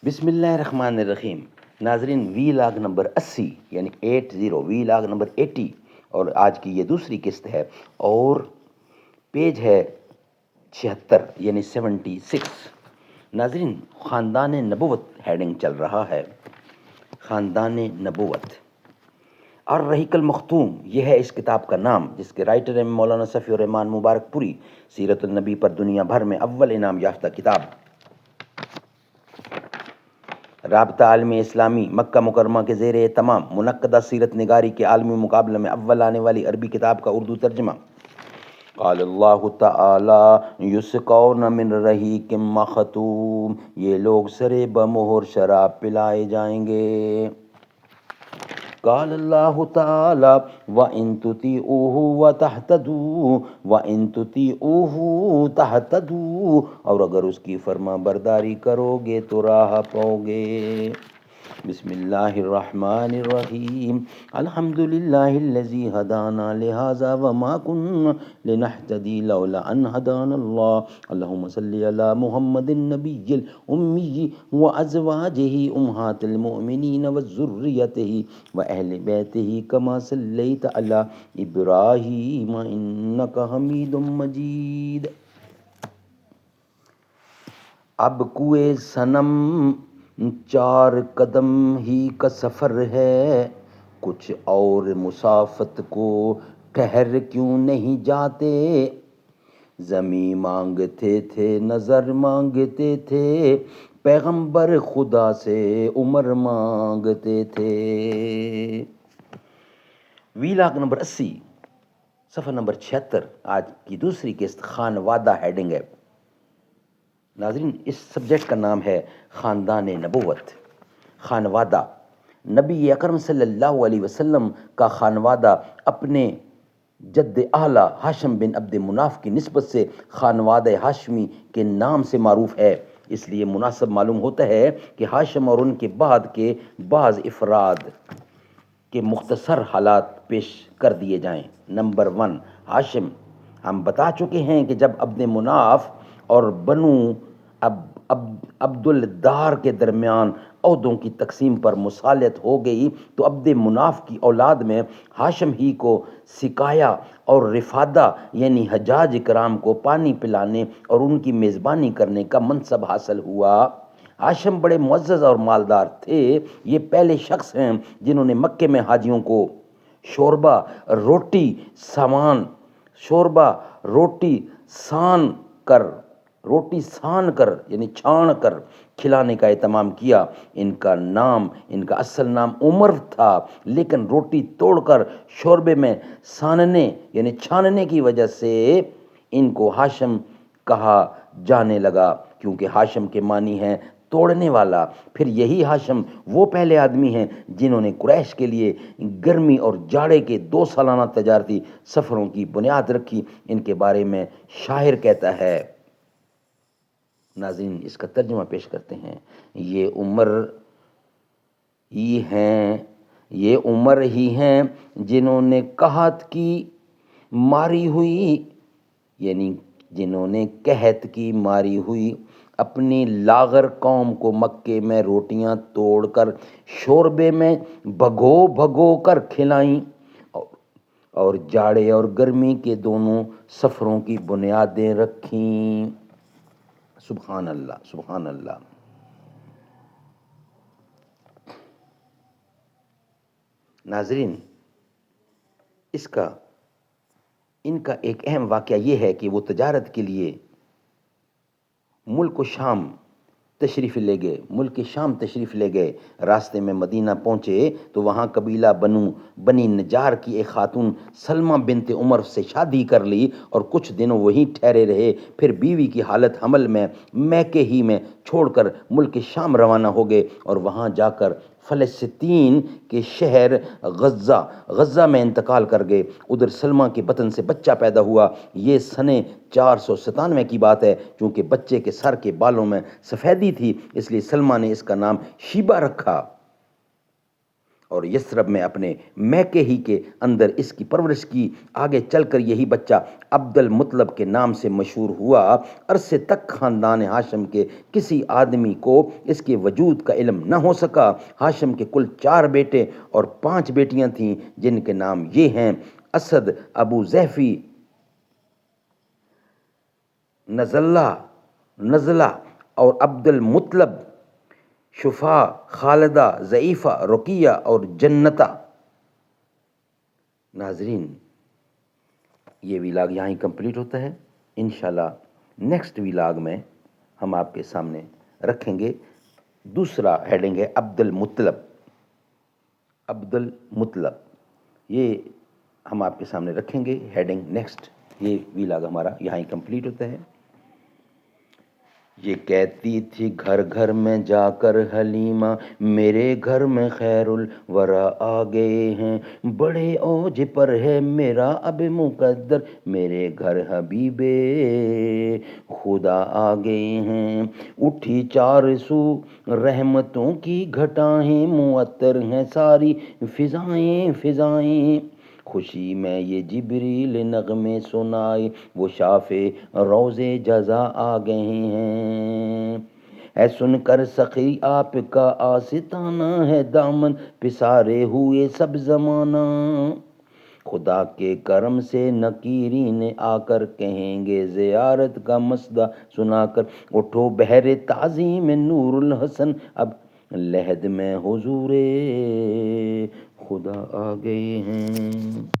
بسم اللہ الرحمن الرحیم۔ ناظرین، وی لاگ نمبر 80 یعنی 80 وی لاگ نمبر 80 اور آج کی یہ دوسری قسط ہے اور پیج ہے 76 یعنی 76۔ ناظرین، خاندان نبوت ہیڈنگ چل رہا ہے، خاندان نبوت۔ الرحیق المختوم یہ ہے اس کتاب کا نام، جس کے رائٹر ہیں مولانا صفی الرحمان مبارک پوری۔ سیرت النبی پر دنیا بھر میں اول انعام یافتہ کتاب۔ رابطہ عالمی اسلامی مکہ مکرمہ کے زیر اہتمام منعقدہ سیرت نگاری کے عالمی مقابلے میں اول آنے والی عربی کتاب کا اردو ترجمہ۔ قال اللہ تعالی یسقون من رحیق مختوم، یہ لوگ سرے بمہر شراب پلائے جائیں گے۔ قال اللہ تعالی وَإِن تُطِيعُوهُ وَتَهْتَدُوا وَإِن تُطِيعُوهُ تَهْتَدُوا، اور اگر اس کی فرما برداری کرو گے تو راہ پاؤ گے۔ بسم اللہ الرحمن الرحیم۔ الحمد للہ الذی ہدانا لہذا وما كنا لنہتدی لولا ان ہدانا اللہ۔ اللہم صلی علی محمد النبی الامی وازواجہ امہات المؤمنین وذریتہ واہل بیتہ کما صلیت علی ابراہیم انک حمید مجید۔ اب کوئے صنم 4 قدم ہی کا سفر ہے، کچھ اور مسافت کو ٹھہر کیوں نہیں جاتے؟ زمیں مانگتے تھے نظر مانگتے تھے، پیغمبر خدا سے عمر مانگتے تھے۔ وی لاگ نمبر 80 صفحہ نمبر 76، آج کی دوسری قسط خانوادہ ہیڈنگ ہے۔ ناظرین، اس سبجیکٹ کا نام ہے خاندان نبوت، خانوادہ۔ نبی اکرم صلی اللہ علیہ وسلم کا خانوادہ اپنے جد اعلیٰ ہاشم بن عبد مناف کی نسبت سے خانوادہ ہاشمی کے نام سے معروف ہے، اس لیے مناسب معلوم ہوتا ہے کہ ہاشم اور ان کے بعد کے بعض افراد کے مختصر حالات پیش کر دیے جائیں۔ نمبر 1، ہاشم۔ ہم بتا چکے ہیں کہ جب عبد مناف اور بنو عبد الدار کے درمیان عہدوں کی تقسیم پر مصالحت ہو گئی تو عبد مناف کی اولاد میں ہاشم ہی کو سقایا اور رفادہ یعنی حجاج کرام کو پانی پلانے اور ان کی میزبانی کرنے کا منصب حاصل ہوا۔ ہاشم بڑے معزز اور مالدار تھے۔ یہ پہلے شخص ہیں جنہوں نے مکے میں حاجیوں کو شوربہ روٹی سان کر یعنی چھان کر کھلانے کا اہتمام کیا۔ ان کا اصل نام عمر تھا، لیکن روٹی توڑ کر شوربے میں ساننے یعنی چھاننے کی وجہ سے ان کو ہاشم کہا جانے لگا، کیونکہ ہاشم کے معنی ہیں توڑنے والا۔ پھر یہی ہاشم وہ پہلے آدمی ہیں جنہوں نے قریش کے لیے گرمی اور جاڑے کے 2 سالانہ تجارتی سفروں کی بنیاد رکھی۔ ان کے بارے میں شاعر کہتا ہے۔ ناظرین، اس کا ترجمہ پیش کرتے ہیں۔ یہ عمر ہی ہیں جنہوں نے قحط کی ماری ہوئی یعنی جنہوں نے قحط کی ماری ہوئی اپنی لاغر قوم کو مکے میں روٹیاں توڑ کر شوربے میں بھگو کر کھلائیں اور جاڑے اور گرمی کے دونوں سفروں کی بنیادیں رکھیں۔ سبحان اللہ، سبحان اللہ۔ ناظرین، ان کا ایک اہم واقعہ یہ ہے کہ وہ تجارت کے لیے ملک شام تشریف لے گئے۔ راستے میں مدینہ پہنچے تو وہاں قبیلہ بنی نجار کی ایک خاتون سلمہ بنت عمر سے شادی کر لی اور کچھ دنوں وہیں ٹھہرے رہے۔ پھر بیوی کی حالت حمل میں میکے ہی میں چھوڑ کر ملک شام روانہ ہو گئے اور وہاں جا کر فلسطین کے شہر غزہ میں انتقال کر گئے۔ ادھر سلمہ کے بطن سے بچہ پیدا ہوا۔ یہ سنِ 497 کی بات ہے۔ چونکہ بچے کے سر کے بالوں میں سفیدی تھی، اس لیے سلمہ نے اس کا نام شیبہ رکھا اور یثرب میں اپنے میکے ہی کے اندر اس کی پرورش کی. آگے چل کر یہی بچہ عبد المطلب کے نام سے مشہور ہوا. عرصے تک خاندان ہاشم کے کسی آدمی کو اس کے وجود کا علم نہ ہو سکا. ہاشم کے کل 4 بیٹے اور 5 بیٹیاں تھیں، جن کے نام یہ ہیں: اسد، ابو ظہفی، نزلہ اور عبد المطلب، شفا، خالدہ، ضعیفہ، رقیہ اور جنتہ. ناظرین، یہ ویلاگ یہاں ہی کمپلیٹ ہوتا ہے. انشاءاللہ نیکسٹ ویلاگ میں ہم آپ کے سامنے رکھیں گے. دوسرا ہیڈنگ ہے عبد المطلب. عبد المطلب یہ ہم آپ کے سامنے رکھیں گے ہیڈنگ نیکسٹ. یہ ویلاگ ہمارا یہاں ہی کمپلیٹ ہوتا ہے. یہ کہتی تھی گھر گھر میں جا کر حلیمہ، میرے گھر میں خیر الورا آ گئے ہیں. بڑے اوج پر ہے میرا اب مقدر، میرے گھر حبیب خدا آ گئے ہیں. اٹھی 4 سو رحمتوں کی گھٹائیں، معطر ہیں ساری فضائیں فضائیں. خوشی میں یہ جبریل نغمے سنائے، وہ شافع روضے جزا آ گئے ہیں. اے سن کر سخی آپ کا آستانہ ہے، دامن پسارے ہوئے سب زمانہ. خدا کے کرم سے نکیرین آ کر کہیں گے زیارت کا مسئلہ سنا کر. اٹھو بحر تعظیم نور الحسن، اب لحد میں حضور خدا آ گئے ہیں.